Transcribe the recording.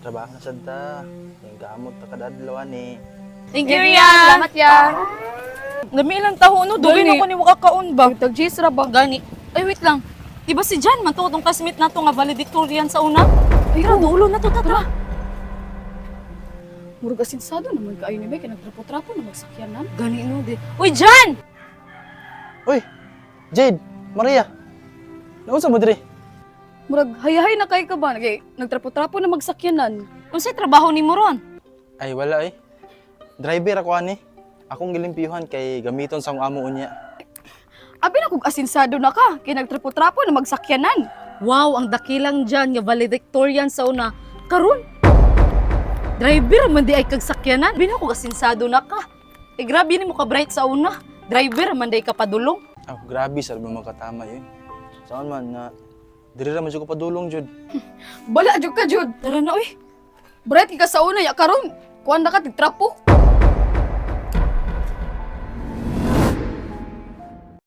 trabaho na sad ta. Yung gamot ta kada adlaw ni. Thank you, Rian. Salamat ya. Dami ilang taho, no? Dugay Gani. na ko ni makakaon ba? Tag-G's ra ba? Gani. Ay, wait lang. Di ba si Jan, man to, itong classmate na to nga valedictorian sa una? Ay, Tara, duulo na to, tara. Murag asinsado naman kaayo ni Bay kay nagtrapo-trapo na magsakyanan. Gani, no, di. Uy, Jan! Uy, Jade, Maria. Naunsa mo diri? Murag hayahay na kay ka ba kay nagtrapo-trapo na magsakyanan. Unsay trabaho ni mo ron? Ay wala eh. Driver ako ani. Akong gilimpyuhan kay gamiton sa amo unya. Abi na kog asinsado na ka kay nagtrapo-trapo na magsakyanan. Wow, ang dakilang Jan nga valedictorian sa una. Karon, driver man di ay kagsakyanan. Bina ko kasinsado na ka. Eh grabe ni mo ka bright sa una. Driver man di ka padulong. Oh, grabe sa mga makatama yun. Saan man na diri ra man jud ko padulong jud. Bala jud ka jud. Tara na, uy. Bright ka sa una ya karon. Kuan na ka tigtrapo.